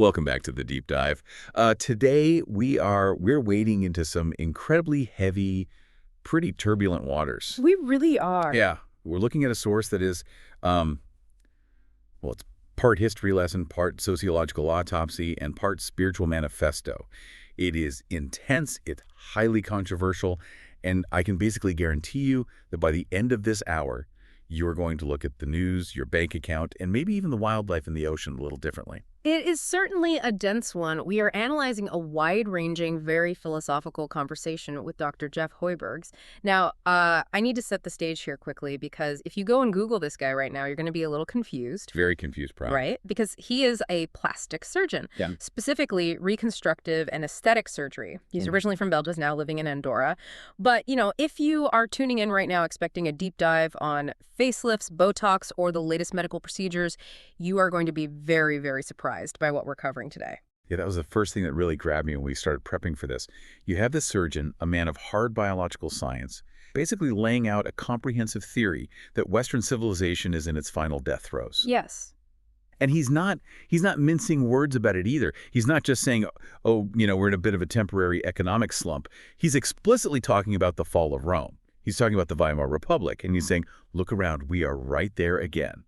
Welcome back to the deep dive. Today we're wading into some incredibly heavy, pretty turbulent waters. We really are. Yeah, we're looking at a source that is, well, it's part history lesson, part sociological autopsy, and part spiritual manifesto. It is intense, it's highly controversial, and I can basically guarantee you that by the end of this hour, you're going to look at the news, your bank account, and maybe even the wildlife in the ocean a little differently. It is certainly a dense one. We are analyzing a wide-ranging, very philosophical conversation with Dr. Jeff Hoeyberghs. Now, I need to set the stage here quickly because if you go and Google this guy right now, you're going to be a little confused. Very confused, probably. Right? Because he is a plastic surgeon, specifically reconstructive and aesthetic surgery. He's originally from Belgium, now living in Andorra. But, if you are tuning in right now expecting a deep dive on facelifts, Botox, or the latest medical procedures, you are going to be very, very surprised by what we're covering today. Yeah, that was the first thing that really grabbed me when we started prepping for this. You have the surgeon, a man of hard biological science, basically laying out a comprehensive theory that Western civilization is in its final death throes. Yes. And he's not mincing words about it either. He's not just saying, oh, we're in a bit of a temporary economic slump. He's explicitly talking about the fall of Rome. He's talking about the Weimar Republic, and he's saying, look around, we are right there again.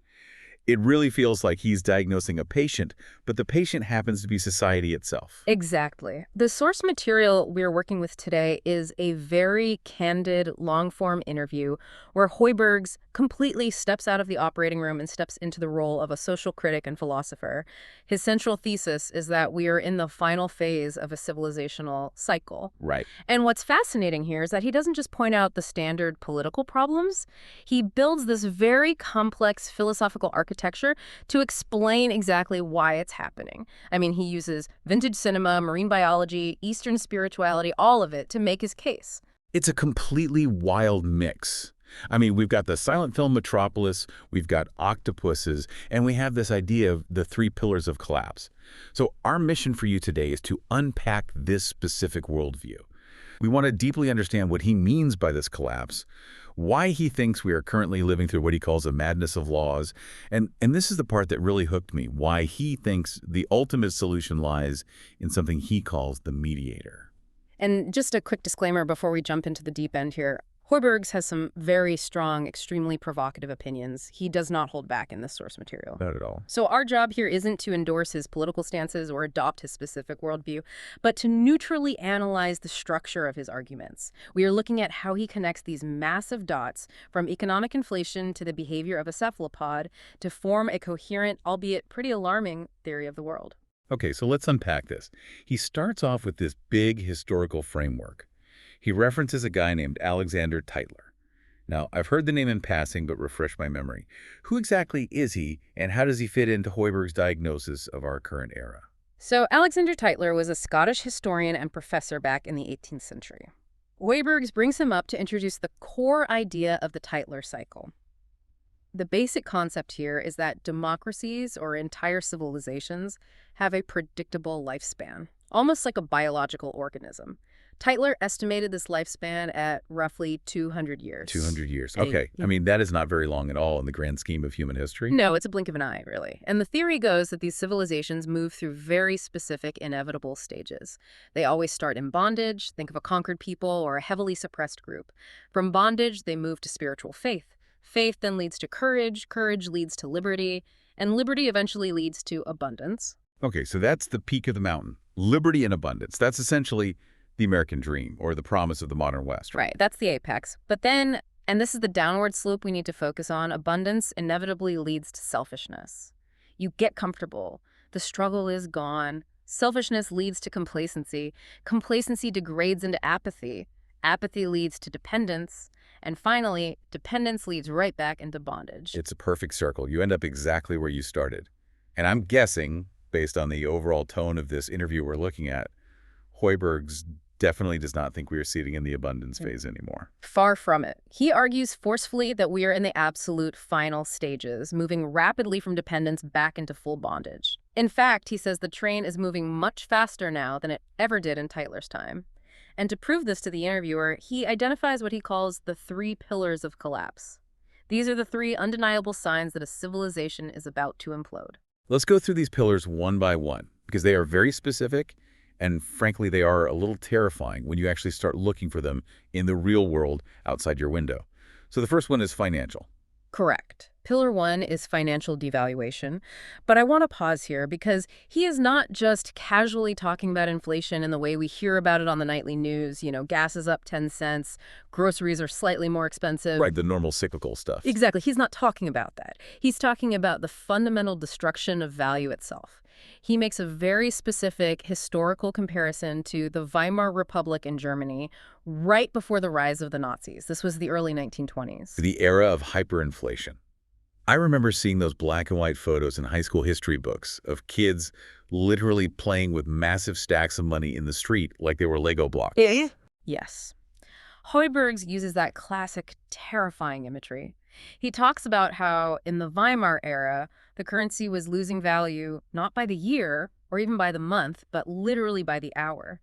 It really feels like he's diagnosing a patient, but the patient happens to be society itself. Exactly. The source material we're working with today is a very candid, long-form interview where Hoeyberghs completely steps out of the operating room and steps into the role of a social critic and philosopher. His central thesis is that we are in the final phase of a civilizational cycle. Right. And what's fascinating here is that he doesn't just point out the standard political problems. He builds this very complex philosophical architecture to explain exactly why it's happening. I mean, he uses vintage cinema, marine biology, Eastern spirituality, all of it to make his case. It's a completely wild mix. I mean, we've got the silent film Metropolis, we've got octopuses, and we have this idea of the three pillars of collapse. So our mission for you today is to unpack this specific worldview. We want to deeply understand what he means by this collapse, why he thinks we are currently living through what he calls a madness of laws, and this is the part that really hooked me, why he thinks the ultimate solution lies in something he calls the mediator. And just a quick disclaimer before we jump into the deep end here. Hoeyberghs has some very strong, extremely provocative opinions. He does not hold back in this source material. Not at all. So our job here isn't to endorse his political stances or adopt his specific worldview, but to neutrally analyze the structure of his arguments. We are looking at how he connects these massive dots from economic inflation to the behavior of a cephalopod to form a coherent, albeit pretty alarming, theory of the world. Okay, so let's unpack this. He starts off with this big historical framework. He references a guy named Alexander Tytler. Now, I've heard the name in passing, but refresh my memory. Who exactly is he, and how does he fit into Hoeybergh's diagnosis of our current era? So Alexander Tytler was a Scottish historian and professor back in the 18th century. Hoeyberghs brings him up to introduce the core idea of the Tytler cycle. The basic concept here is that democracies or entire civilizations have a predictable lifespan, almost like a biological organism. Tytler estimated this lifespan at roughly 200 years. 200 years. Okay. I mean, that is not very long at all in the grand scheme of human history. No, it's a blink of an eye, really. And the theory goes that these civilizations move through very specific, inevitable stages. They always start in bondage. Think of a conquered people or a heavily suppressed group. From bondage, they move to spiritual faith. Faith then leads to courage. Courage leads to liberty. And liberty eventually leads to abundance. Okay, so that's the peak of the mountain. Liberty and abundance. That's essentially the American dream, or the promise of the modern West. Right, that's the apex. But then, and this is the downward slope we need to focus on, abundance inevitably leads to selfishness. You get comfortable. The struggle is gone. Selfishness leads to complacency. Complacency degrades into apathy. Apathy leads to dependence. And finally, dependence leads right back into bondage. It's a perfect circle. You end up exactly where you started. And I'm guessing, based on the overall tone of this interview we're looking at, Hoeyberghs definitely does not think we are sitting in the abundance phase anymore. Far from it. He argues forcefully that we are in the absolute final stages, moving rapidly from dependence back into full bondage. In fact, he says the train is moving much faster now than it ever did in Tytler's time. And to prove this to the interviewer, he identifies what he calls the three pillars of collapse. These are the three undeniable signs that a civilization is about to implode. Let's go through these pillars one by one. because they are very specific, and frankly, they are a little terrifying when you actually start looking for them in the real world outside your window. So the first one is financial. Correct. Pillar 1 is financial devaluation. But I want to pause here because he is not just casually talking about inflation in the way we hear about it on the nightly news. Gas is up 10 cents, groceries are slightly more expensive. Right, the normal cyclical stuff. Exactly. He's not talking about that. He's talking about the fundamental destruction of value itself. He makes a very specific historical comparison to the Weimar Republic in Germany right before the rise of the Nazis. This was the early 1920s. The era of hyperinflation. I remember seeing those black and white photos in high school history books of kids literally playing with massive stacks of money in the street like they were Lego blocks. Yes. Hoeyberghs uses that classic, terrifying imagery. He talks about how, in the Weimar era, the currency was losing value not by the year or even by the month, but literally by the hour.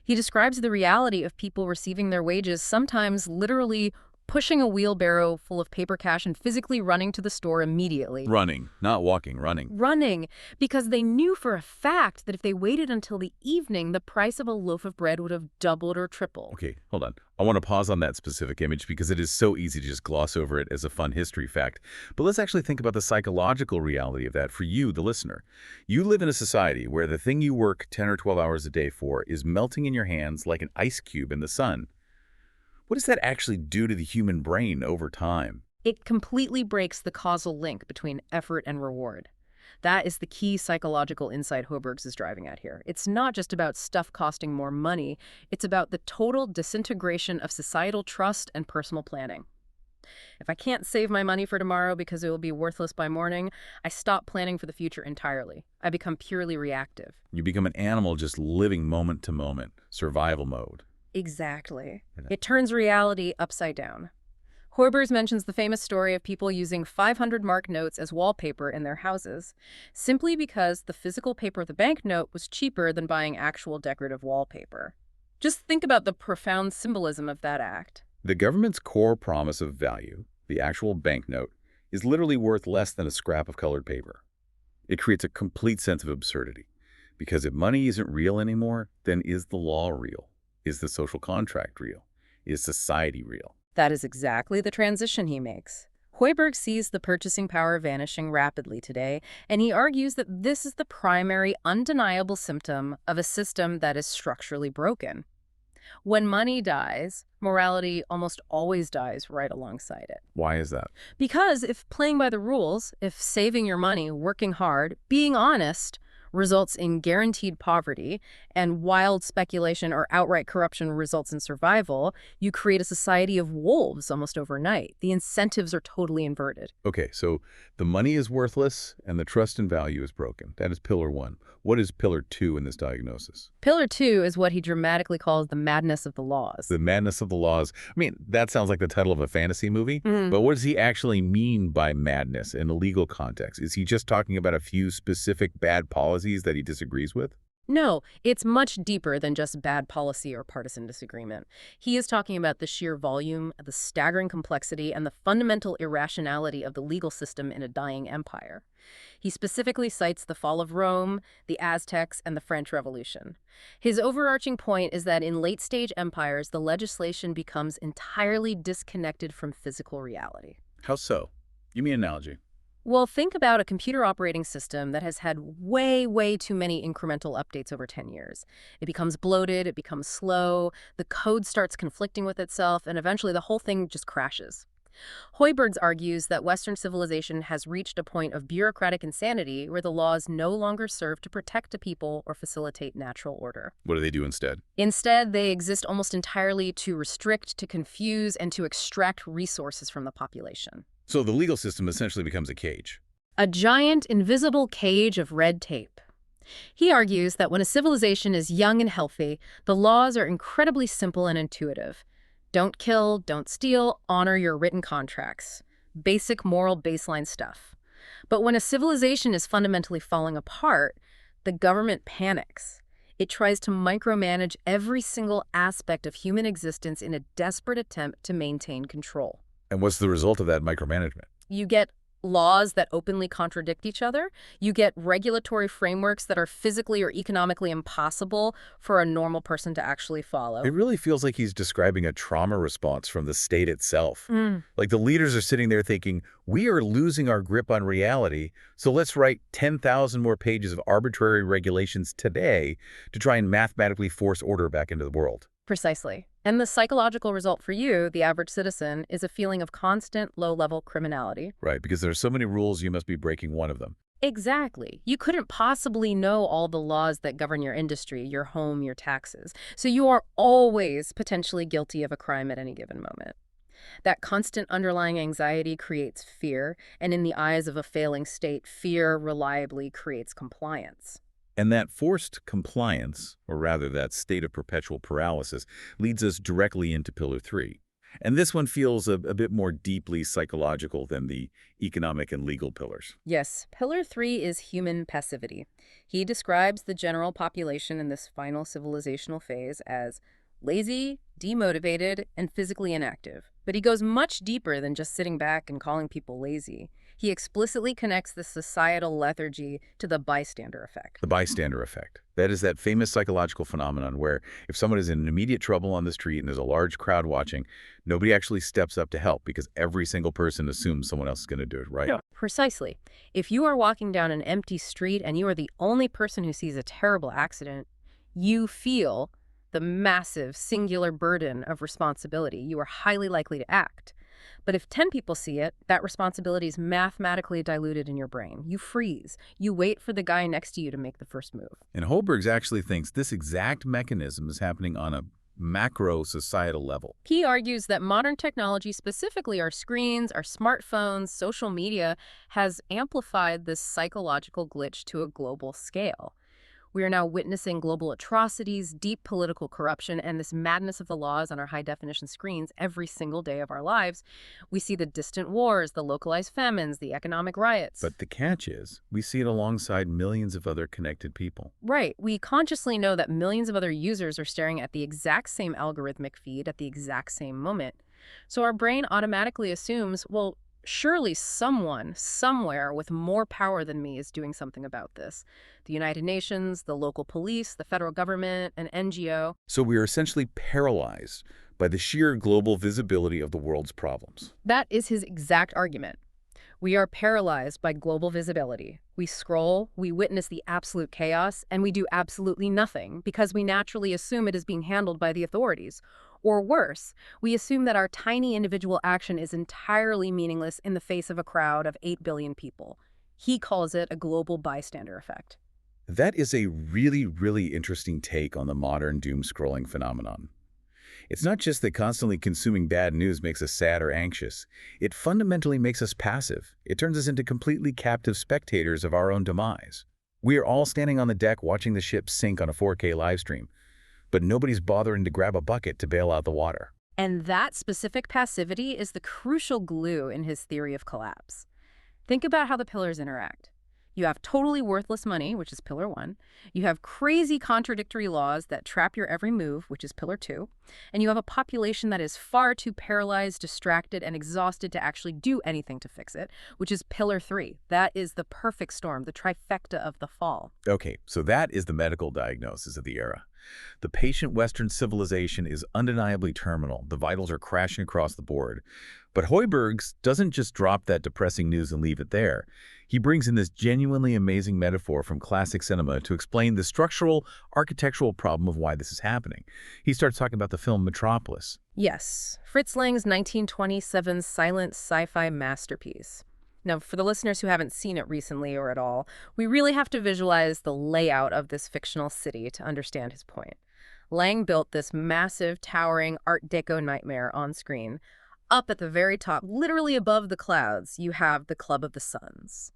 He describes the reality of people receiving their wages, sometimes literally pushing a wheelbarrow full of paper cash and physically running to the store immediately. Running, not walking, running. Running, because they knew for a fact that if they waited until the evening, the price of a loaf of bread would have doubled or tripled. Okay, hold on. I want to pause on that specific image because it is so easy to just gloss over it as a fun history fact. But let's actually think about the psychological reality of that for you, the listener. You live in a society where the thing you work 10 or 12 hours a day for is melting in your hands like an ice cube in the sun. What does that actually do to the human brain over time? It completely breaks the causal link between effort and reward. That is the key psychological insight Hoeyberghs is driving at here. It's not just about stuff costing more money. It's about the total disintegration of societal trust and personal planning. If I can't save my money for tomorrow because it will be worthless by morning, I stop planning for the future entirely. I become purely reactive. You become an animal just living moment to moment, survival mode. Exactly. It turns reality upside down. Hoeyberghs mentions the famous story of people using 500-mark notes as wallpaper in their houses, simply because the physical paper of the banknote was cheaper than buying actual decorative wallpaper. Just think about the profound symbolism of that act. The government's core promise of value, the actual banknote, is literally worth less than a scrap of colored paper. It creates a complete sense of absurdity, because if money isn't real anymore, then is the law real? Is the social contract real? Is society real? That is exactly the transition he makes. Hoeyberghs sees the purchasing power vanishing rapidly today, and he argues that this is the primary, undeniable symptom of a system that is structurally broken. When money dies, morality almost always dies right alongside it. Why is that? Because if playing by the rules, if saving your money, working hard, being honest, results in guaranteed poverty, and wild speculation or outright corruption results in survival, you create a society of wolves almost overnight. The incentives are totally inverted. Okay, so the money is worthless and the trust and value is broken. That is pillar 1. What is pillar 2 in this diagnosis? Pillar 2 is what he dramatically calls the madness of the laws. The madness of the laws. I mean, that sounds like the title of a fantasy movie, but what does he actually mean by madness in a legal context? Is he just talking about a few specific bad policies that he disagrees with? No, it's much deeper than just bad policy or partisan disagreement. He is talking about the sheer volume, the staggering complexity, and the fundamental irrationality of the legal system in a dying empire. He specifically cites the fall of Rome, the Aztecs, and the French Revolution. His overarching point is that in late-stage empires, the legislation becomes entirely disconnected from physical reality. How so? Give me an analogy. Well, think about a computer operating system that has had way too many incremental updates over 10 years. It becomes bloated, it becomes slow, the code starts conflicting with itself, and eventually the whole thing just crashes. Hoeyberghs argues that Western civilization has reached a point of bureaucratic insanity where the laws no longer serve to protect a people or facilitate natural order. What do they do instead? Instead, they exist almost entirely to restrict, to confuse, and to extract resources from the population. So the legal system essentially becomes a cage. A giant, invisible cage of red tape. He argues that when a civilization is young and healthy, the laws are incredibly simple and intuitive. Don't kill, don't steal, honor your written contracts. Basic moral baseline stuff. But when a civilization is fundamentally falling apart, the government panics. It tries to micromanage every single aspect of human existence in a desperate attempt to maintain control. And what's the result of that micromanagement? You get laws that openly contradict each other. You get regulatory frameworks that are physically or economically impossible for a normal person to actually follow. It really feels like he's describing a trauma response from the state itself. Mm. Like the leaders are sitting there thinking, we are losing our grip on reality, so let's write 10,000 more pages of arbitrary regulations today to try and mathematically force order back into the world. Precisely. And the psychological result for you, the average citizen, is a feeling of constant low-level criminality. Right, because there are so many rules, you must be breaking one of them. Exactly. You couldn't possibly know all the laws that govern your industry, your home, your taxes. So you are always potentially guilty of a crime at any given moment. That constant underlying anxiety creates fear, and in the eyes of a failing state, fear reliably creates compliance. And that forced compliance, or rather that state of perpetual paralysis, leads us directly into Pillar 3. And this one feels a bit more deeply psychological than the economic and legal pillars. Yes, Pillar 3 is human passivity. He describes the general population in this final civilizational phase as lazy, demotivated, and physically inactive. But he goes much deeper than just sitting back and calling people lazy. He explicitly connects the societal lethargy to the bystander effect. The bystander effect. That is that famous psychological phenomenon where if someone is in immediate trouble on the street and there's a large crowd watching, nobody actually steps up to help because every single person assumes someone else is going to do it, right? Yeah. Precisely. If you are walking down an empty street and you are the only person who sees a terrible accident, you feel the massive singular burden of responsibility. You are highly likely to act. But if 10 people see it, that responsibility is mathematically diluted in your brain. You freeze. You wait for the guy next to you to make the first move. And Hoeyberghs actually thinks this exact mechanism is happening on a macro societal level. He argues that modern technology, specifically our screens, our smartphones, social media, has amplified this psychological glitch to a global scale. We are now witnessing global atrocities, deep political corruption, and this madness of the laws on our high-definition screens every single day of our lives. We see the distant wars, the localized famines, the economic riots. But the catch is, we see it alongside millions of other connected people. Right. We consciously know that millions of other users are staring at the exact same algorithmic feed at the exact same moment. So our brain automatically assumes, well, surely someone, somewhere with more power than me is doing something about this. The United Nations, the local police, the federal government, an NGO. So we are essentially paralyzed by the sheer global visibility of the world's problems. That is his exact argument. We are paralyzed by global visibility. We scroll, we witness the absolute chaos, and we do absolutely nothing because we naturally assume it is being handled by the authorities. Or worse, we assume that our tiny individual action is entirely meaningless in the face of a crowd of 8 billion people. He calls it a global bystander effect. That is a really, really interesting take on the modern doom-scrolling phenomenon. It's not just that constantly consuming bad news makes us sad or anxious. It fundamentally makes us passive. It turns us into completely captive spectators of our own demise. We are all standing on the deck watching the ship sink on a 4K live stream, but nobody's bothering to grab a bucket to bail out the water. And that specific passivity is the crucial glue in his theory of collapse. Think about how the pillars interact. You have totally worthless money, which is Pillar 1. You have crazy contradictory laws that trap your every move, which is Pillar 2. And you have a population that is far too paralyzed, distracted, and exhausted to actually do anything to fix it, which is Pillar 3. That is the perfect storm, the trifecta of the fall. Okay, so that is the medical diagnosis of the era. The patient Western civilization is undeniably terminal. The vitals are crashing across the board. But Hoeyberghs doesn't just drop that depressing news and leave it there. He brings in this genuinely amazing metaphor from classic cinema to explain the structural, architectural problem of why this is happening. He starts talking about the film Metropolis. Yes, Fritz Lang's 1927 silent sci-fi masterpiece. Now, for the listeners who haven't seen it recently or at all, we really have to visualize the layout of this fictional city to understand his point. Lang built this massive, towering Art Deco nightmare on screen. Up at the very top, literally above the clouds, you have the Club of the Suns.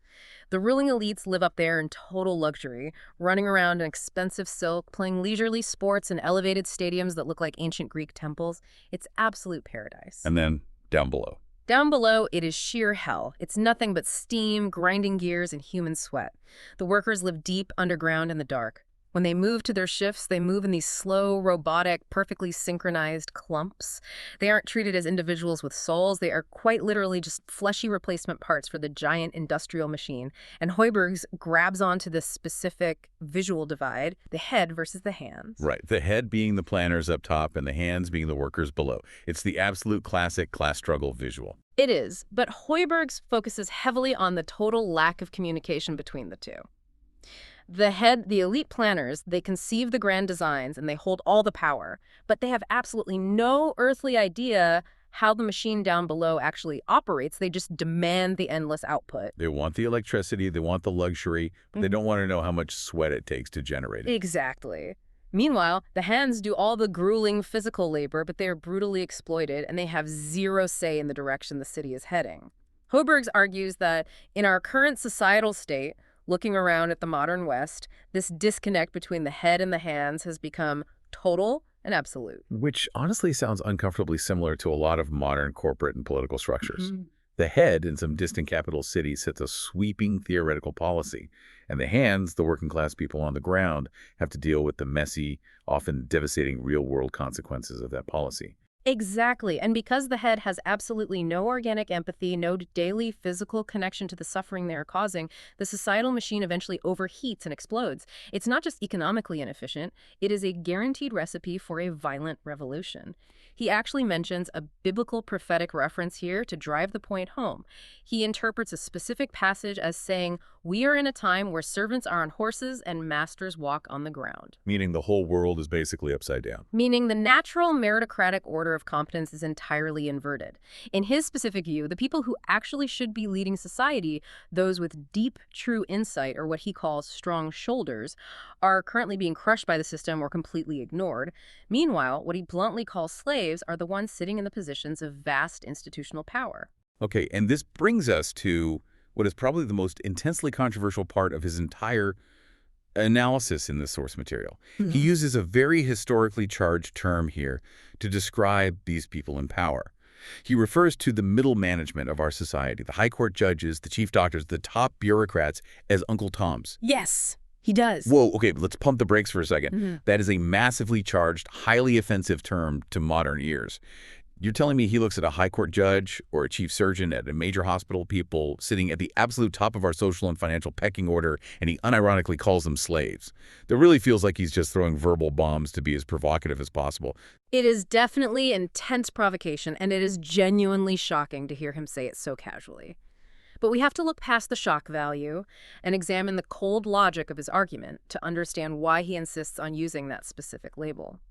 The ruling elites live up there in total luxury, running around in expensive silk, playing leisurely sports in elevated stadiums that look like ancient Greek temples. It's absolute paradise. And then down below. Down below, it is sheer hell. It's nothing but steam, grinding gears, and human sweat. The workers live deep underground in the dark. When they move to their shifts, they move in these slow, robotic, perfectly synchronized clumps. They aren't treated as individuals with souls. They are quite literally just fleshy replacement parts for the giant industrial machine. And Hoeyberghs grabs onto this specific visual divide, the head versus the hands. Right, the head being the planners up top and the hands being the workers below. It's the absolute classic class struggle visual. It is, but Hoeyberghs focuses heavily on the total lack of communication between the two. The elite planners, they conceive the grand designs and they hold all the power, but they have absolutely no earthly idea how the machine down below actually operates. They just demand the endless output. They want the electricity, they want the luxury, but they don't want to know how much sweat it takes to generate it. Exactly. Meanwhile, the hands do all the grueling physical labor, but they are brutally exploited and they have zero say in the direction the city is heading. Hoeyberghs argues that in our current societal state, looking around at the modern West, this disconnect between the head and the hands has become total and absolute. Which honestly sounds uncomfortably similar to a lot of modern corporate and political structures. Mhm. The head in some distant capital city sets a sweeping theoretical policy, and the hands, the working class people on the ground, have to deal with the messy, often devastating real-world consequences of that policy. Exactly. And because the head has absolutely no organic empathy, no daily physical connection to the suffering they are causing, the societal machine eventually overheats and explodes. It's not just economically inefficient, it is a guaranteed recipe for a violent revolution. He actually mentions a biblical prophetic reference here to drive the point home. He interprets a specific passage as saying, "We are in a time where servants are on horses and masters walk on the ground." Meaning the whole world is basically upside down. Meaning the natural meritocratic order of competence is entirely inverted. In his specific view, the people who actually should be leading society, those with deep, true insight, or what he calls strong shoulders, are currently being crushed by the system or completely ignored. Meanwhile, what he bluntly calls slaves are the ones sitting in the positions of vast institutional power. Okay, and this brings us to what is probably the most intensely controversial part of his entire analysis in the source material. He uses a very historically charged term here to describe these people in power. He refers to the middle management of our society, the high court judges, the chief doctors, the top bureaucrats, as Uncle Toms. Yes, he does. Whoa, okay, let's pump the brakes for a second. That is a massively charged, highly offensive term to modern ears. You're telling me he looks at a high court judge or a chief surgeon at a major hospital, people sitting at the absolute top of our social and financial pecking order, and he unironically calls them slaves. That really feels like he's just throwing verbal bombs to be as provocative as possible. It is definitely intense provocation, and it is genuinely shocking to hear him say it so casually. But we have to look past the shock value and examine the cold logic of his argument to understand why he insists on using that specific label.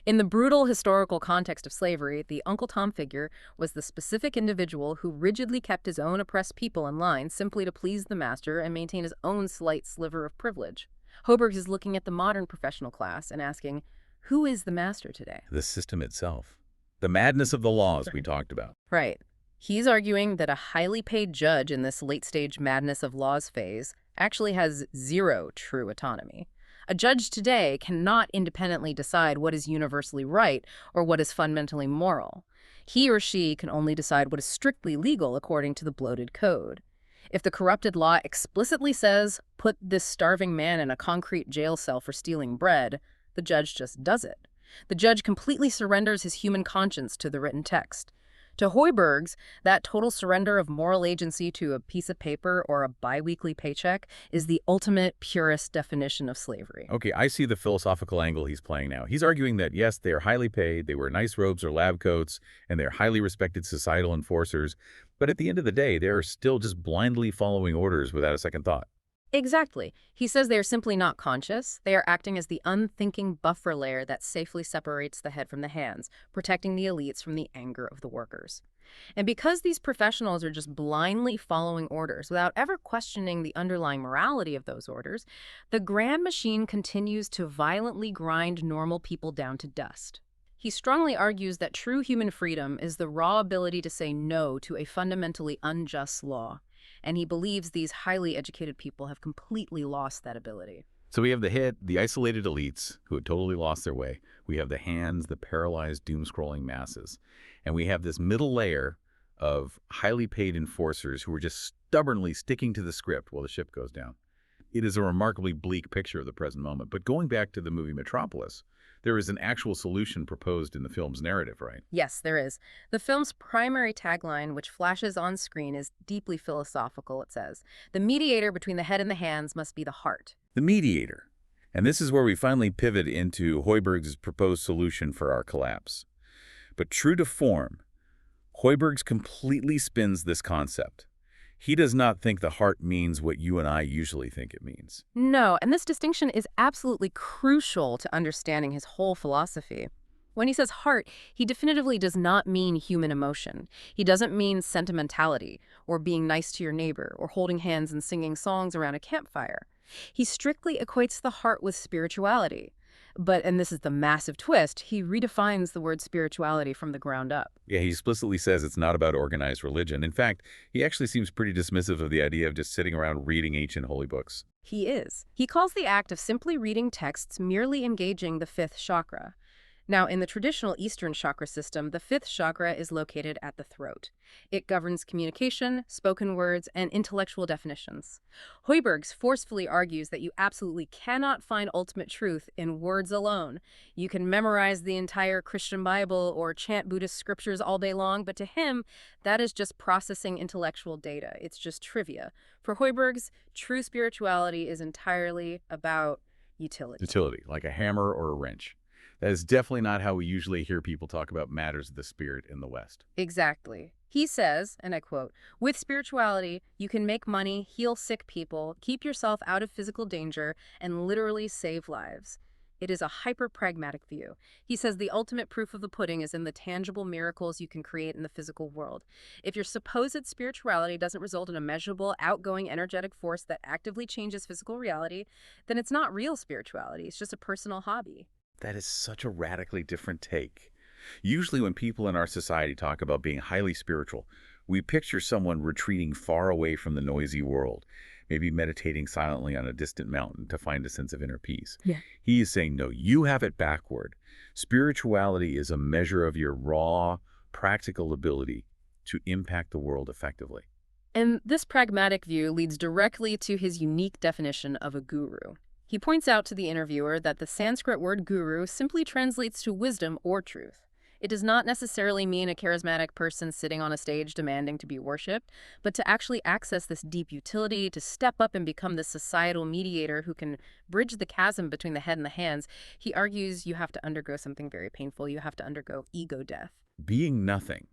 In the brutal historical context of slavery, the Uncle Tom figure was the specific individual who rigidly kept his own oppressed people in line simply to please the master and maintain his own slight sliver of privilege. Hoeyberghs is looking at the modern professional class and asking, who is the master today? The system itself. The madness of the laws we talked about. Right. He's arguing that a highly paid judge in this late-stage madness of laws phase actually has zero true autonomy. A judge today cannot independently decide what is universally right or what is fundamentally moral. He or she can only decide what is strictly legal according to the bloated code. If the corrupted law explicitly says, put this starving man in a concrete jail cell for stealing bread, the judge just does it. The judge completely surrenders his human conscience to the written text. To Hoeyberghs, that total surrender of moral agency to a piece of paper or a biweekly paycheck is the ultimate, purest definition of slavery. Okay, I see the philosophical angle he's playing now. He's arguing that, yes, they are highly paid, they wear nice robes or lab coats, and they're highly respected societal enforcers, but at the end of the day, they're still just blindly following orders without a second thought. Exactly. He says they are simply not conscious. They are acting as the unthinking buffer layer that safely separates the head from the hands, protecting the elites from the anger of the workers. And because these professionals are just blindly following orders without ever questioning the underlying morality of those orders, the grand machine continues to violently grind normal people down to dust. He strongly argues that true human freedom is the raw ability to say no to a fundamentally unjust law. And he believes these highly educated people have completely lost that ability. So we have the head, the isolated elites who had totally lost their way. We have the hands, the paralyzed, doom-scrolling masses. And we have this middle layer of highly paid enforcers who are just stubbornly sticking to the script while the ship goes down. It is a remarkably bleak picture of the present moment. But going back to the movie Metropolis, there is an actual solution proposed in the film's narrative, right? Yes, there is. The film's primary tagline, which flashes on screen, is deeply philosophical, it says. The mediator between the head and the hands must be the heart. The mediator. And this is where we finally pivot into Hoeyberghs' proposed solution for our collapse. But true to form, Hoeyberghs completely spins this concept. He does not think the heart means what you and I usually think it means. No, and this distinction is absolutely crucial to understanding his whole philosophy. When he says heart, he definitively does not mean human emotion. He doesn't mean sentimentality, or being nice to your neighbor, or holding hands and singing songs around a campfire. He strictly equates the heart with spirituality. But, and this is the massive twist, he redefines the word spirituality from the ground up. Yeah, he explicitly says it's not about organized religion. In fact, he actually seems pretty dismissive of the idea of just sitting around reading ancient holy books. He is. He calls the act of simply reading texts merely engaging the fifth chakra. Now, in the traditional Eastern chakra system, the fifth chakra is located at the throat. It governs communication, spoken words, and intellectual definitions. Hoeyberghs forcefully argues that you absolutely cannot find ultimate truth in words alone. You can memorize the entire Christian Bible or chant Buddhist scriptures all day long, but to him, that is just processing intellectual data. It's just trivia. For Hoeyberghs, true spirituality is entirely about utility. Utility, like a hammer or a wrench. That is definitely not how we usually hear people talk about matters of the spirit in the West. Exactly. He says, and I quote, "With spirituality, you can make money, heal sick people, keep yourself out of physical danger, and literally save lives." It is a hyper-pragmatic view. He says the ultimate proof of the pudding is in the tangible miracles you can create in the physical world. If your supposed spirituality doesn't result in a measurable, outgoing, energetic force that actively changes physical reality, then it's not real spirituality. It's just a personal hobby. That is such a radically different take. Usually when people in our society talk about being highly spiritual, we picture someone retreating far away from the noisy world, maybe meditating silently on a distant mountain to find a sense of inner peace. Yeah. He is saying, no, you have it backward. Spirituality is a measure of your raw, practical ability to impact the world effectively. And this pragmatic view leads directly to his unique definition of a guru. He points out to the interviewer that the Sanskrit word guru simply translates to wisdom or truth. It does not necessarily mean a charismatic person sitting on a stage demanding to be worshipped, but to actually access this deep utility, to step up and become the societal mediator who can bridge the chasm between the head and the hands. He argues you have to undergo something very painful. You have to undergo ego death. Being nothing.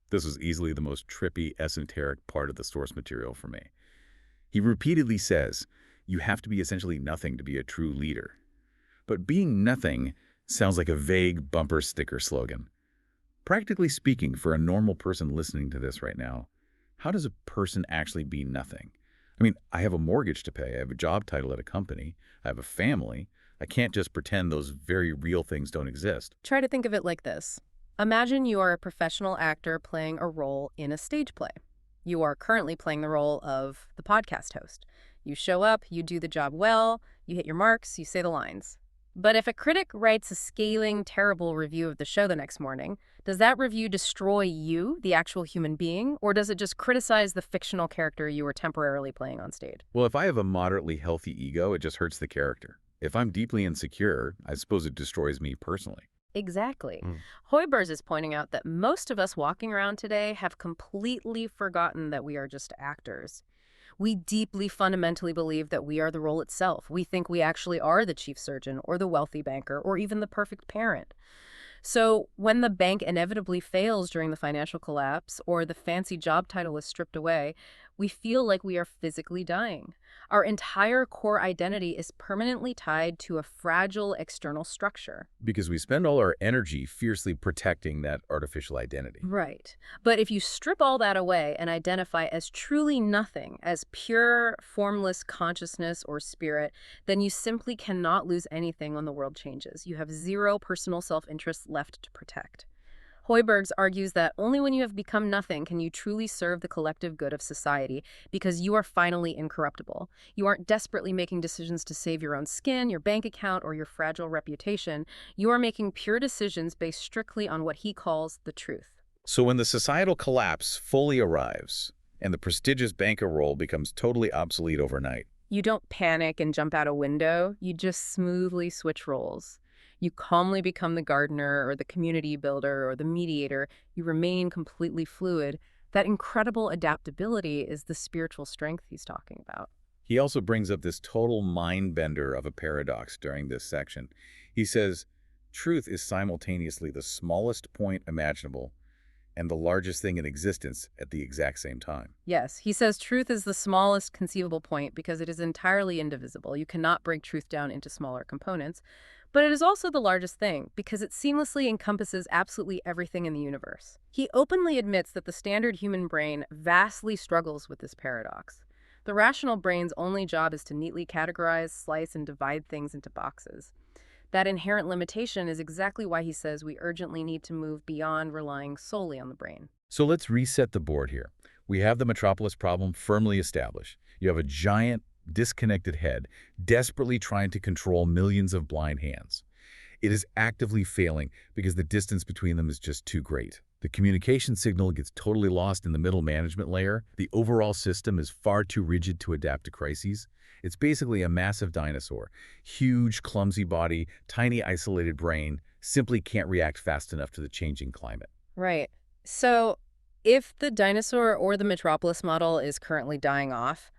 This was easily the most trippy, esoteric part of the source material for me. He repeatedly says, you have to be essentially nothing to be a true leader. But being nothing sounds like a vague bumper sticker slogan. Practically speaking, for a normal person listening to this right now, how does a person actually be nothing? I mean, I have a mortgage to pay, I have a job title at a company, I have a family. I can't just pretend those very real things don't exist. Try to think of it like this. Imagine you are a professional actor playing a role in a stage play. You are currently playing the role of the podcast host. You show up, you do the job well, you hit your marks, you say the lines. But if a critic writes a scathing, terrible review of the show the next morning, does that review destroy you, the actual human being, or does it just criticize the fictional character you were temporarily playing on stage? Well, if I have a moderately healthy ego, it just hurts the character. If I'm deeply insecure, I suppose it destroys me personally. Exactly. Hoeyberghs is pointing out that most of us walking around today have completely forgotten that we are just actors. We deeply fundamentally believe that we are the role itself. We think we actually are the chief surgeon or the wealthy banker or even the perfect parent. So when the bank inevitably fails during the financial collapse or the fancy job title is stripped away, we feel like we are physically dying. Our entire core identity is permanently tied to a fragile external structure. Because we spend all our energy fiercely protecting that artificial identity. Right. But if you strip all that away and identify as truly nothing, as pure, formless consciousness or spirit, then you simply cannot lose anything when the world changes. You have zero personal self-interest left to protect. Hoeyberghs argues that only when you have become nothing can you truly serve the collective good of society, because you are finally incorruptible. You aren't desperately making decisions to save your own skin, your bank account, or your fragile reputation. You are making pure decisions based strictly on what he calls the truth. So when the societal collapse fully arrives and the prestigious banker role becomes totally obsolete overnight, You don't panic and jump out a window. You just smoothly switch roles. You calmly become the gardener or the community builder or the mediator. You remain completely fluid. That incredible adaptability is the spiritual strength he's talking about. He also brings up this total mind bender of a paradox during this section. He says, truth is simultaneously the smallest point imaginable and the largest thing in existence at the exact same time. Yes, he says truth is the smallest conceivable point because it is entirely indivisible. You cannot break truth down into smaller components. But it is also the largest thing because it seamlessly encompasses absolutely everything in the universe. He openly admits that the standard human brain vastly struggles with this paradox. The rational brain's only job is to neatly categorize, slice, and divide things into boxes. That inherent limitation is exactly why he says we urgently need to move beyond relying solely on the brain. So let's reset the board here. We have the metropolis problem firmly established. You have a giant, disconnected head desperately trying to control millions of blind hands. It is actively failing because the distance between them is just too great. The communication signal gets totally lost in the middle management layer. The overall system is far too rigid to adapt to crises. It's basically a massive dinosaur. Huge, clumsy body, tiny isolated brain, simply can't react fast enough to the changing climate. Right. So if the dinosaur or the metropolis model is currently dying off,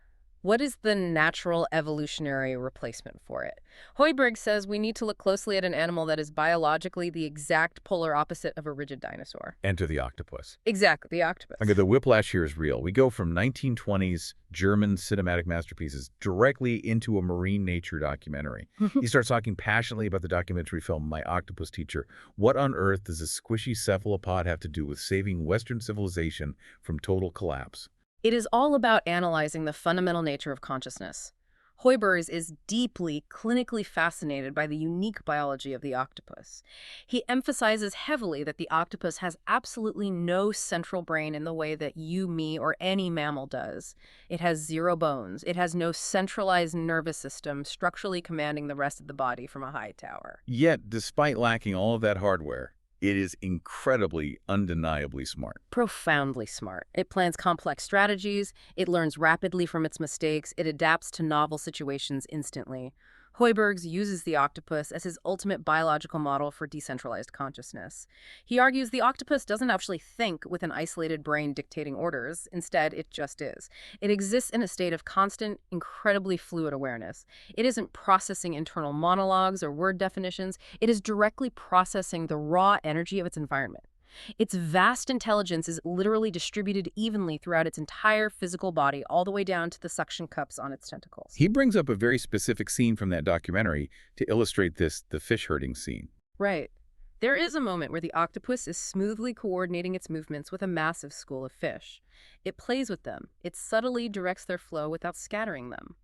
what is the natural evolutionary replacement for it? Hoeyberghs says we need to look closely at an animal that is biologically the exact polar opposite of a rigid dinosaur. Enter the octopus. Exactly, the octopus. Okay, the whiplash here is real. We go from 1920s German cinematic masterpieces directly into a marine nature documentary. He starts talking passionately about the documentary film My Octopus Teacher. What on earth does a squishy cephalopod have to do with saving Western civilization from total collapse? It is all about analyzing the fundamental nature of consciousness. Hoeyberghs is deeply, clinically fascinated by the unique biology of the octopus. He emphasizes heavily that the octopus has absolutely no central brain in the way that you, me, or any mammal does. It has zero bones. It has no centralized nervous system structurally commanding the rest of the body from a high tower. Yet, despite lacking all of that hardware, it is incredibly, undeniably smart. Profoundly smart. It plans complex strategies, it learns rapidly from its mistakes, it adapts to novel situations instantly. Hoeyberghs uses the octopus as his ultimate biological model for decentralized consciousness. He argues the octopus doesn't actually think with an isolated brain dictating orders. Instead, it just is. It exists in a state of constant, incredibly fluid awareness. It isn't processing internal monologues or word definitions. It is directly processing the raw energy of its environment. Its vast intelligence is literally distributed evenly throughout its entire physical body, all the way down to the suction cups on its tentacles. He brings up a very specific scene from that documentary to illustrate this, the fish herding scene. Right. There is a moment where the octopus is smoothly coordinating its movements with a massive school of fish. It plays with them. It subtly directs their flow without scattering them.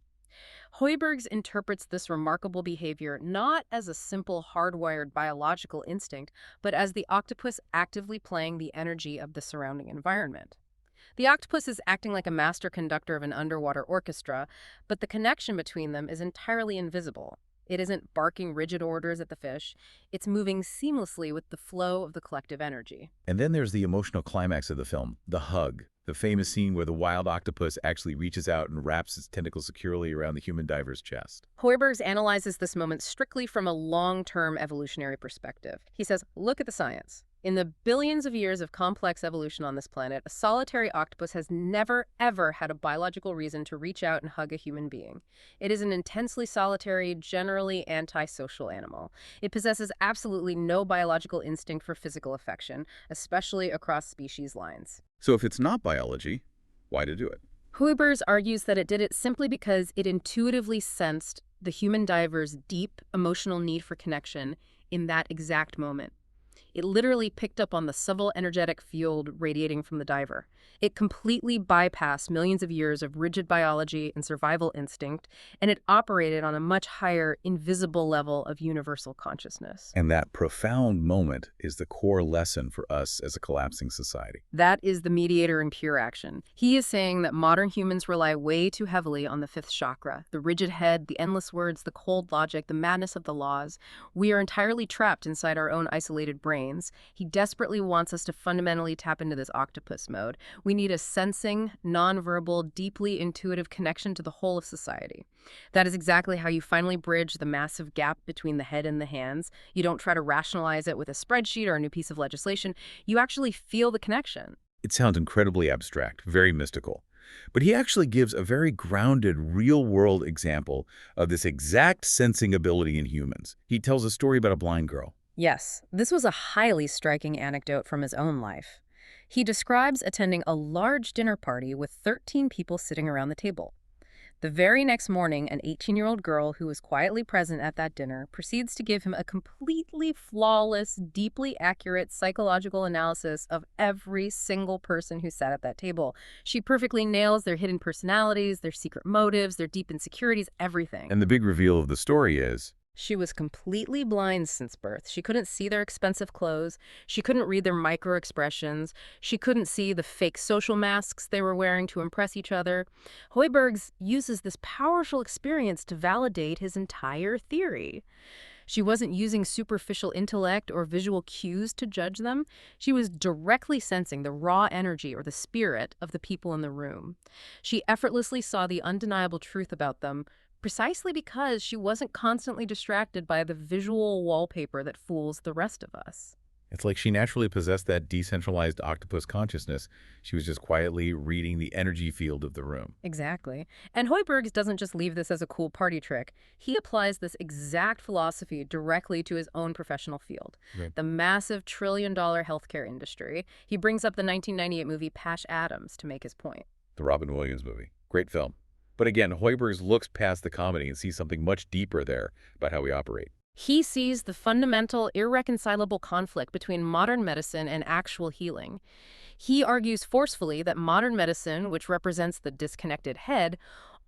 Hoeyberghs interprets this remarkable behavior not as a simple hardwired biological instinct, but as the octopus actively playing the energy of the surrounding environment. The octopus is acting like a master conductor of an underwater orchestra, but the connection between them is entirely invisible. It isn't barking rigid orders at the fish. It's moving seamlessly with the flow of the collective energy. And then there's the emotional climax of the film, the hug. The famous scene where the wild octopus actually reaches out and wraps its tentacles securely around the human diver's chest. Hoeyberghs analyzes this moment strictly from a long-term evolutionary perspective. He says, look at the science. In the billions of years of complex evolution on this planet, a solitary octopus has never, ever had a biological reason to reach out and hug a human being. It is an intensely solitary, generally antisocial animal. It possesses absolutely no biological instinct for physical affection, especially across species lines. So if it's not biology, why to do it? Hoeyberghs argues that it did it simply because it intuitively sensed the human diver's deep emotional need for connection in that exact moment. It literally picked up on the subtle energetic field radiating from the diver. It completely bypassed millions of years of rigid biology and survival instinct, and it operated on a much higher, invisible level of universal consciousness. And that profound moment is the core lesson for us as a collapsing society. That is the mediator in pure action. He is saying that modern humans rely way too heavily on the fifth chakra, the rigid head, the endless words, the cold logic, the madness of the laws. We are entirely trapped inside our own isolated brain, brains. He desperately wants us to fundamentally tap into this octopus mode. We need a sensing, nonverbal, deeply intuitive connection to the whole of society. That is exactly how you finally bridge the massive gap between the head and the hands. You don't try to rationalize it with a spreadsheet or a new piece of legislation. You actually feel the connection. It sounds incredibly abstract, very mystical. But he actually gives a very grounded, real-world example of this exact sensing ability in humans. He tells a story about a blind girl. Yes, this was a highly striking anecdote from his own life. He describes attending a large dinner party with 13 people sitting around the table. The very next morning, an 18-year-old girl who was quietly present at that dinner proceeds to give him a completely flawless, deeply accurate psychological analysis of every single person who sat at that table. She perfectly nails their hidden personalities, their secret motives, their deep insecurities, everything. And the big reveal of the story is, She was completely blind since birth. She couldn't see their expensive clothes. She couldn't read their micro-expressions. She couldn't see the fake social masks they were wearing to impress each other. Hoeyberghs uses this powerful experience to validate his entire theory. She wasn't using superficial intellect or visual cues to judge them. She was directly sensing the raw energy or the spirit of the people in the room. She effortlessly saw the undeniable truth about them, precisely because she wasn't constantly distracted by the visual wallpaper that fools the rest of us. it's like she naturally possessed that decentralized octopus consciousness. She was just quietly reading the energy field of the room. Exactly. And Hoeyberghs doesn't just leave this as a cool party trick. He applies this exact philosophy directly to his own professional field, Right. the massive trillion-dollar healthcare industry. He brings up the 1998 movie Patch Adams to make his point. The Robin Williams movie. Great film. But again, Hoiberg's looks past the comedy and sees something much deeper there about how we operate. He sees the fundamental, irreconcilable conflict between modern medicine and actual healing. He argues forcefully that modern medicine, which represents the disconnected head,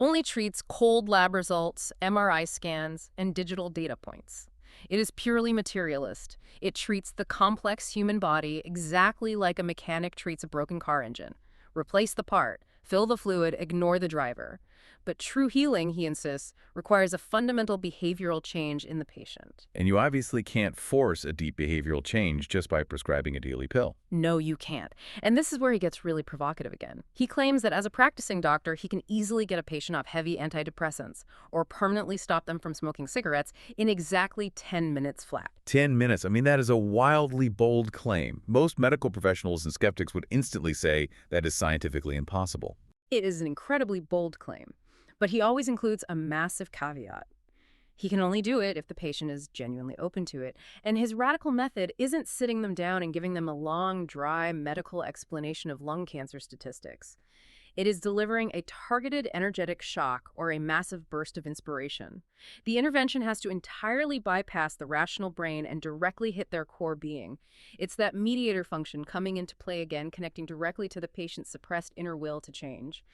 only treats cold lab results, MRI scans, and digital data points. It is purely materialist. It treats the complex human body exactly like a mechanic treats a broken car engine. Replace the part, fill the fluid, ignore the driver. But true healing, he insists, requires a fundamental behavioral change in the patient. And you obviously can't force a deep behavioral change just by prescribing a daily pill. No, you can't. And this is where he gets really provocative again. He claims that as a practicing doctor, he can easily get a patient off heavy antidepressants or permanently stop them from smoking cigarettes in exactly 10 minutes flat. 10 minutes. I mean, that is a wildly bold claim. Most medical professionals and skeptics would instantly say that is scientifically impossible. It is an incredibly bold claim, but he always includes a massive caveat. He can only do it if the patient is genuinely open to it, and his radical method isn't sitting them down and giving them a long, dry medical explanation of lung cancer statistics. It is delivering a targeted energetic shock or a massive burst of inspiration. The intervention has to entirely bypass the rational brain and directly hit their core being. It's that mediator function coming into play again, connecting directly to the patient's suppressed inner will to change.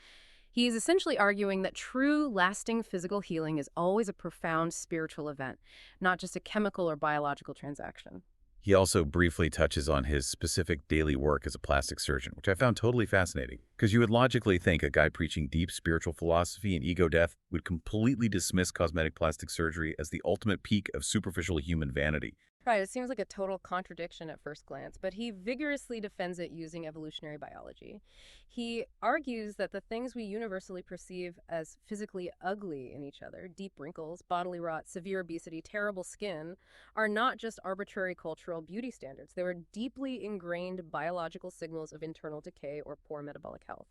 He is essentially arguing that true, lasting physical healing is always a profound spiritual event, not just a chemical or biological transaction. He also briefly touches on his specific daily work as a plastic surgeon, which I found totally fascinating, because you would logically think a guy preaching deep spiritual philosophy and ego death would completely dismiss cosmetic plastic surgery as the ultimate peak of superficial human vanity. Right, it seems like a total contradiction at first glance, but he vigorously defends it using evolutionary biology. He argues that the things we universally perceive as physically ugly in each other, deep wrinkles, bodily rot, severe obesity, terrible skin, are not just arbitrary cultural beauty standards. They were deeply ingrained biological signals of internal decay or poor metabolic health.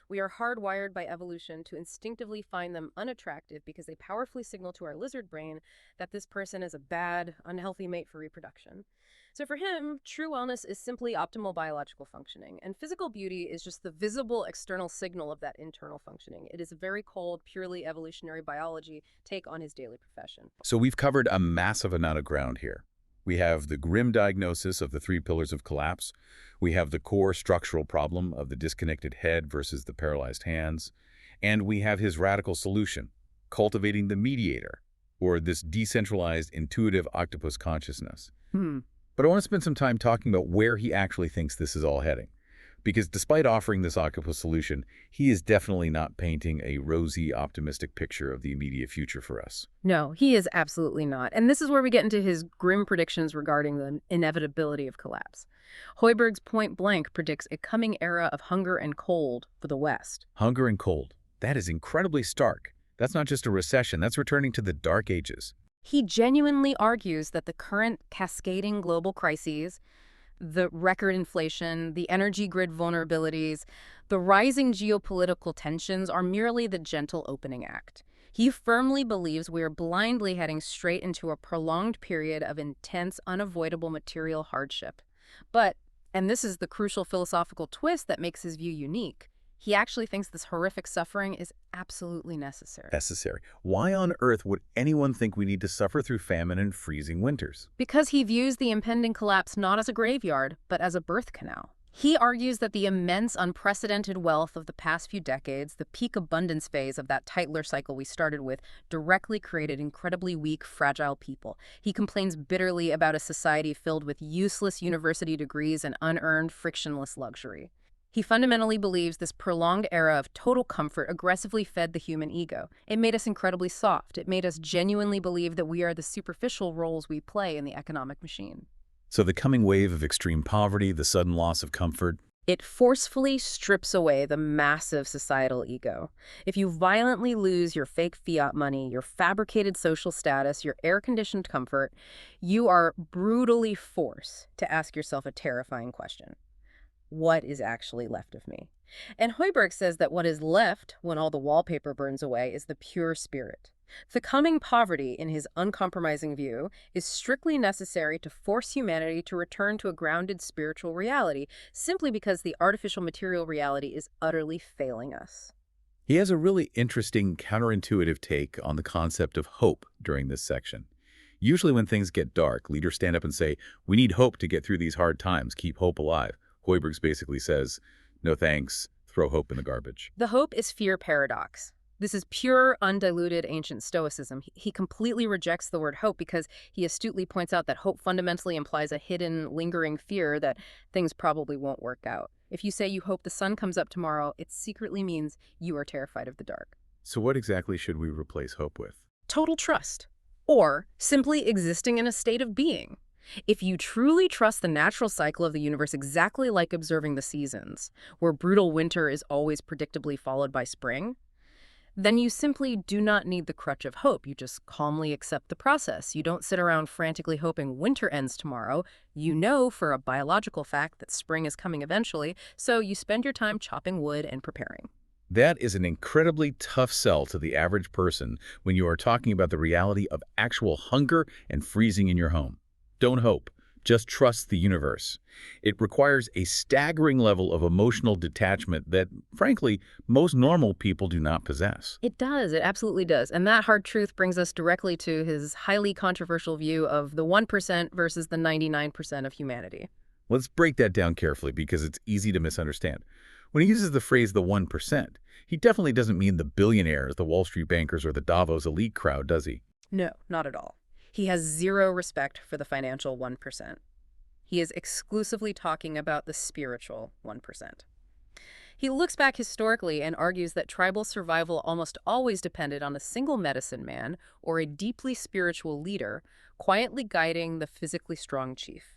We are hardwired by evolution to instinctively find them unattractive because they powerfully signal to our lizard brain that this person is a bad, unhealthy mate for reproduction. So for him, true wellness is simply optimal biological functioning, and physical beauty is just the visible external signal of that internal functioning. It is a very cold, purely evolutionary biology take on his daily profession. So we've covered a massive amount of ground here. We have the grim diagnosis of the 3 pillars of collapse. We have the core structural problem of the disconnected head versus the paralyzed hands. And we have his radical solution, cultivating the mediator, or this decentralized, intuitive octopus consciousness. But I want to spend some time talking about where he actually thinks this is all heading. Because despite offering this octopus solution, he is definitely not painting a rosy, optimistic picture of the immediate future for us. No, he is absolutely not. And this is where we get into his grim predictions regarding the inevitability of collapse. Hoeyberghs point blank predicts a coming era of hunger and cold for the West. Hunger and cold. That is incredibly stark. That's not just a recession, that's returning to the Dark Ages. He genuinely argues that the current cascading global crises, the record inflation, the energy grid vulnerabilities, the rising geopolitical tensions are merely the gentle opening act. He firmly believes we are blindly heading straight into a prolonged period of intense, unavoidable material hardship. But, and this is the crucial philosophical twist that makes his view unique, he actually thinks this horrific suffering is absolutely necessary. Necessary. Why on earth would anyone think we need to suffer through famine and freezing winters? Because he views the impending collapse not as a graveyard, but as a birth canal. He argues that the immense, unprecedented wealth of the past few decades, the peak abundance phase of that Tytler cycle we started with, directly created incredibly weak, fragile people. He complains bitterly about a society filled with useless university degrees and unearned, frictionless luxury. He fundamentally believes this prolonged era of total comfort aggressively fed the human ego. It made us incredibly soft. It made us genuinely believe that we are the superficial roles we play in the economic machine. So the coming wave of extreme poverty, the sudden loss of comfort, It forcefully strips away the massive societal ego. If you violently lose your fake fiat money, your fabricated social status, your air-conditioned comfort, you are brutally forced to ask yourself a terrifying question. What is actually left of me? And Hoeyberg says that what is left when all the wallpaper burns away is the pure spirit. The coming poverty, in his uncompromising view, is strictly necessary to force humanity to return to a grounded spiritual reality, simply because the artificial material reality is utterly failing us. He has a really interesting counterintuitive take on the concept of hope during this section. Usually when things get dark, leaders stand up and say, we need hope to get through these hard times, keep hope alive. Hoeyberghs basically says, no thanks, throw hope in the garbage. The hope is fear paradox. This is pure, undiluted ancient Stoicism. He completely rejects the word hope because he astutely points out that hope fundamentally implies a hidden, lingering fear that things probably won't work out. If you say you hope the sun comes up tomorrow, it secretly means you are terrified of the dark. So what exactly should we replace hope with? Total trust, or simply existing in a state of being. If you truly trust the natural cycle of the universe exactly like observing the seasons, where brutal winter is always predictably followed by spring, then you simply do not need the crutch of hope. You just calmly accept the process. You don't sit around frantically hoping winter ends tomorrow. You know for a biological fact that spring is coming eventually, so you spend your time chopping wood and preparing. That is an incredibly tough sell to the average person when you are talking about the reality of actual hunger and freezing in your home. Don't hope. Just trust the universe. It requires a staggering level of emotional detachment that, frankly, most normal people do not possess. It does. It absolutely does. And that hard truth brings us directly to his highly controversial view of the 1% versus the 99% of humanity. Let's break that down carefully because it's easy to misunderstand. When he uses the phrase the 1%, he definitely doesn't mean the billionaires, the Wall Street bankers, or the Davos elite crowd, does he? No, not at all. He has zero respect for the financial 1%. He is exclusively talking about the spiritual 1%. He looks back historically and argues that tribal survival almost always depended on a single medicine man or a deeply spiritual leader quietly guiding the physically strong chief.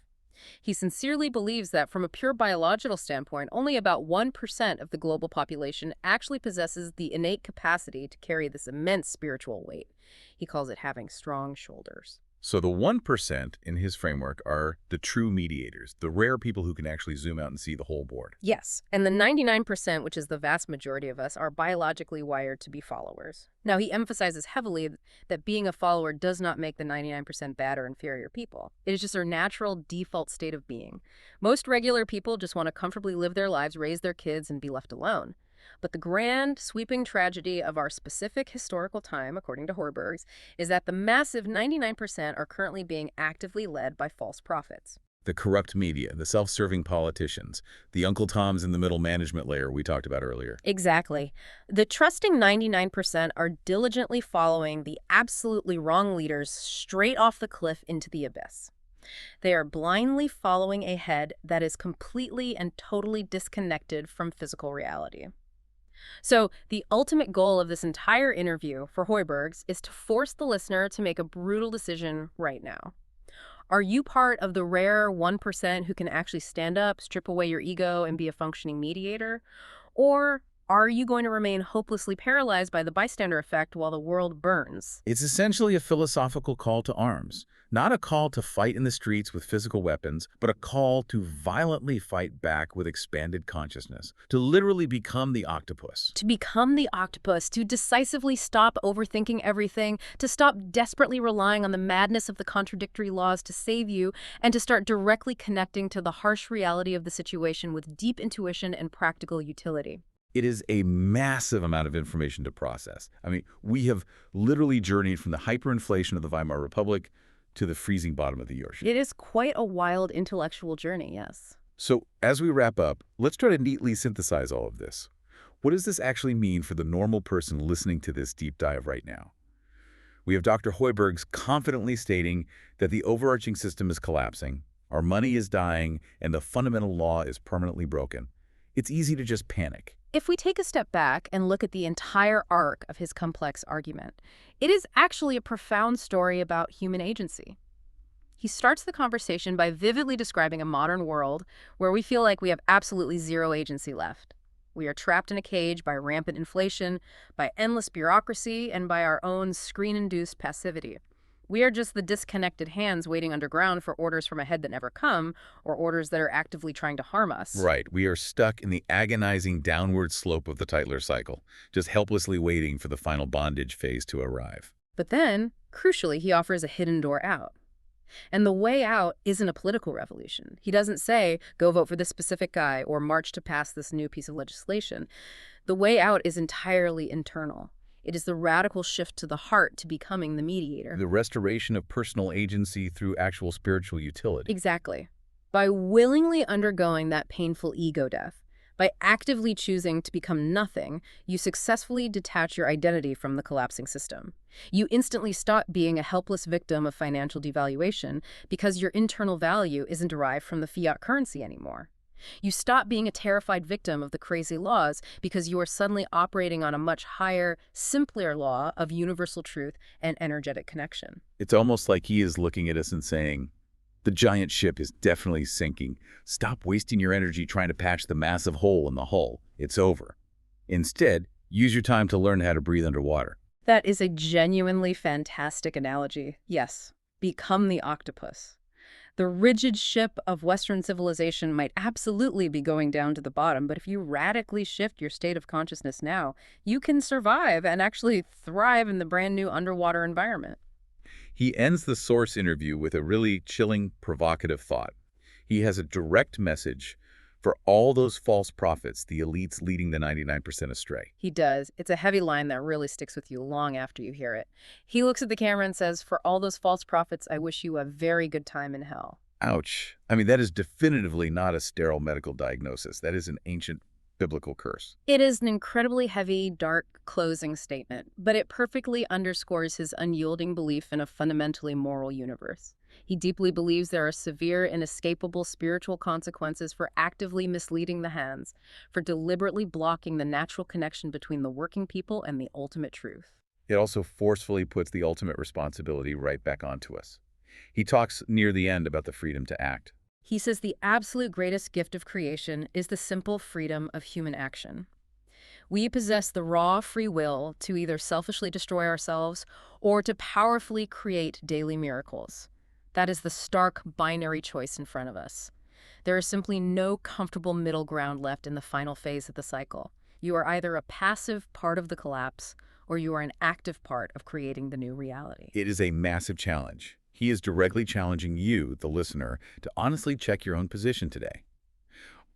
He sincerely believes that from a pure biological standpoint, only about 1% of the global population actually possesses the innate capacity to carry this immense spiritual weight. He calls it having strong shoulders. So the 1% in his framework are the true mediators, the rare people who can actually zoom out and see the whole board. Yes, and the 99%, which is the vast majority of us, are biologically wired to be followers. Now, he emphasizes heavily that being a follower does not make the 99% bad or inferior people. It is just our natural default state of being. Most regular people just want to comfortably live their lives, raise their kids, and be left alone. But the grand, sweeping tragedy of our specific historical time, according to Hoeyberghs, is that the massive 99% are currently being actively led by false prophets. The corrupt media, the self-serving politicians, the Uncle Toms in the middle management layer we talked about earlier. Exactly. The trusting 99% are diligently following the absolutely wrong leaders straight off the cliff into the abyss. They are blindly following a head that is completely and totally disconnected from physical reality. So, the ultimate goal of this entire interview for Hoeyberghs is to force the listener to make a brutal decision right now. Are you part of the rare 1% who can actually stand up, strip away your ego, and be a functioning mediator? Or are you going to remain hopelessly paralyzed by the bystander effect while the world burns? It's essentially a philosophical call to arms, not a call to fight in the streets with physical weapons, but a call to violently fight back with expanded consciousness, to literally become the octopus. To become the octopus, to decisively stop overthinking everything, to stop desperately relying on the madness of the contradictory laws to save you, and to start directly connecting to the harsh reality of the situation with deep intuition and practical utility. It is a massive amount of information to process. I mean, we have literally journeyed from the hyperinflation of the Weimar Republic to the freezing bottom of the ocean. It is quite a wild intellectual journey, yes. So as we wrap up, let's try to neatly synthesize all of this. What does this actually mean for the normal person listening to this deep dive right now? We have Dr. Hoeyberghs confidently stating that the overarching system is collapsing, our money is dying, and the fundamental law is permanently broken. It's easy to just panic. If we take a step back and look at the entire arc of his complex argument, it is actually a profound story about human agency. He starts the conversation by vividly describing a modern world where we feel like we have absolutely zero agency left. We are trapped in a cage by rampant inflation, by endless bureaucracy, and by our own screen-induced passivity. We are just the disconnected hands waiting underground for orders from a head that never come, or orders that are actively trying to harm us. Right, we are stuck in the agonizing downward slope of the Tytler cycle, just helplessly waiting for the final bondage phase to arrive. But then, crucially, he offers a hidden door out. And the way out isn't a political revolution. He doesn't say, go vote for this specific guy or march to pass this new piece of legislation. The way out is entirely internal. It is the radical shift to the heart to becoming the mediator. The restoration of personal agency through actual spiritual utility. Exactly. By willingly undergoing that painful ego death, by actively choosing to become nothing, you successfully detach your identity from the collapsing system. You instantly stop being a helpless victim of financial devaluation because your internal value isn't derived from the fiat currency anymore. You stop being a terrified victim of the crazy laws because you are suddenly operating on a much higher, simpler law of universal truth and energetic connection. It's almost like he is looking at us and saying, the giant ship is definitely sinking. Stop wasting your energy trying to patch the massive hole in the hull. It's over. Instead, use your time to learn how to breathe underwater. That is a genuinely fantastic analogy. Yes, become the octopus. The rigid ship of Western civilization might absolutely be going down to the bottom, but if you radically shift your state of consciousness now, you can survive and actually thrive in the brand new underwater environment. He ends the Source interview with a really chilling, provocative thought. He has a direct message for all those false prophets, the elites leading the 99% astray. He does. It's a heavy line that really sticks with you long after you hear it. He looks at the camera and says, for all those false prophets, I wish you a very good time in hell. Ouch. I mean, that is definitively not a sterile medical diagnosis. That is an ancient biblical curse. It is an incredibly heavy, dark closing statement, but it perfectly underscores his unyielding belief in a fundamentally moral universe. He deeply believes there are severe, inescapable spiritual consequences for actively misleading the hands, for deliberately blocking the natural connection between the working people and the ultimate truth. It also forcefully puts the ultimate responsibility right back onto us. He talks near the end about the freedom to act. He says the absolute greatest gift of creation is the simple freedom of human action. We possess the raw free will to either selfishly destroy ourselves or to powerfully create daily miracles. That is the stark binary choice in front of us. There is simply no comfortable middle ground left in the final phase of the cycle. You are either a passive part of the collapse or you are an active part of creating the new reality. It is a massive challenge. He is directly challenging you, the listener, to honestly check your own position today.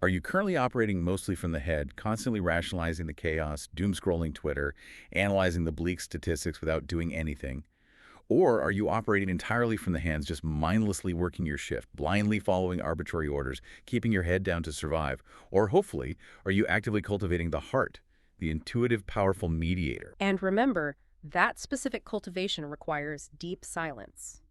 Are you currently operating mostly from the head, constantly rationalizing the chaos, doom-scrolling Twitter, analyzing the bleak statistics without doing anything? Or are you operating entirely from the hands, just mindlessly working your shift, blindly following arbitrary orders, keeping your head down to survive? Or hopefully, are you actively cultivating the heart, the intuitive, powerful mediator? And remember, that specific cultivation requires deep silence.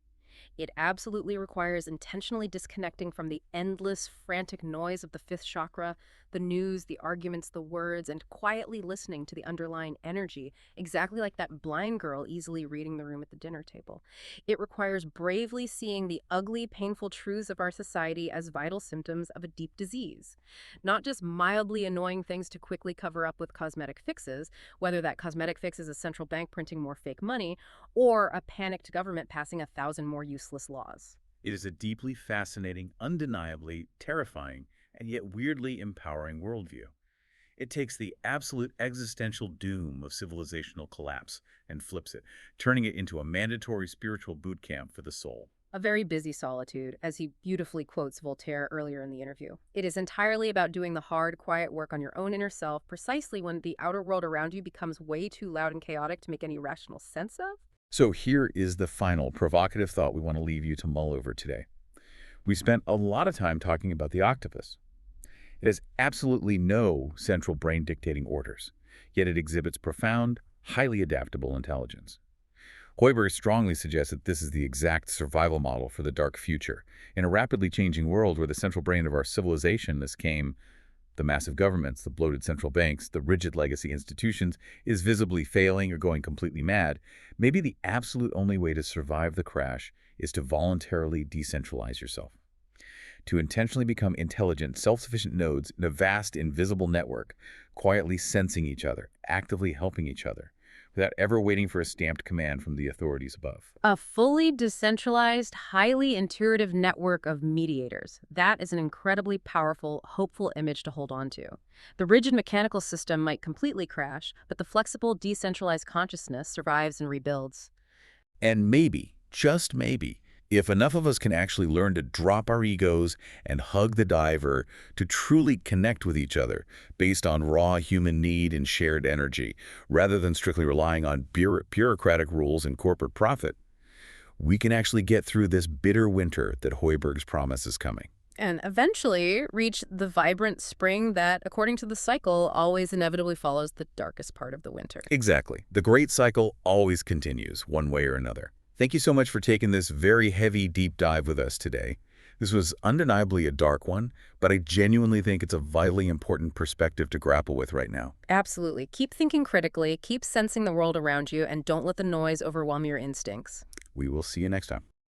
It absolutely requires intentionally disconnecting from the endless, frantic noise of the fifth chakra, the news, the arguments, the words, and quietly listening to the underlying energy, exactly like that blind girl easily reading the room at the dinner table. It requires bravely seeing the ugly, painful truths of our society as vital symptoms of a deep disease. Not just mildly annoying things to quickly cover up with cosmetic fixes, whether that cosmetic fix is a central bank printing more fake money or a panicked government passing 1,000 more useless laws. It is a deeply fascinating, undeniably terrifying, and yet weirdly empowering worldview. It takes the absolute existential doom of civilizational collapse and flips it, turning it into a mandatory spiritual boot camp for the soul. A very busy solitude, as he beautifully quotes Voltaire earlier in the interview. It is entirely about doing the hard, quiet work on your own inner self precisely when the outer world around you becomes way too loud and chaotic to make any rational sense of. So here is the final provocative thought we want to leave you to mull over today. We spent a lot of time talking about the octopus. It has absolutely no central brain dictating orders, yet it exhibits profound, highly adaptable intelligence. Hoeyberghs strongly suggests that this is the exact survival model for the dark future. In a rapidly changing world where the central brain of our civilization came the massive governments, the bloated central banks, the rigid legacy institutions, is visibly failing or going completely mad, maybe the absolute only way to survive the crash is to voluntarily decentralize yourself. To intentionally become intelligent, self-sufficient nodes in a vast, invisible network, quietly sensing each other, actively helping each other, without ever waiting for a stamped command from the authorities above. A fully decentralized, highly intuitive network of mediators. That is an incredibly powerful, hopeful image to hold on to. The rigid mechanical system might completely crash, but the flexible, decentralized consciousness survives and rebuilds. And maybe, just maybe, if enough of us can actually learn to drop our egos and hug the diver, to truly connect with each other based on raw human need and shared energy, rather than strictly relying on bureaucratic rules and corporate profit, we can actually get through this bitter winter that Hoeyberghs promise is coming. And eventually reach the vibrant spring that, according to the cycle, always inevitably follows the darkest part of the winter. Exactly. The great cycle always continues, one way or another. Thank you so much for taking this very heavy deep dive with us today. This was undeniably a dark one, but I genuinely think it's a vitally important perspective to grapple with right now. Absolutely. Keep thinking critically, keep sensing the world around you, and don't let the noise overwhelm your instincts. We will see you next time.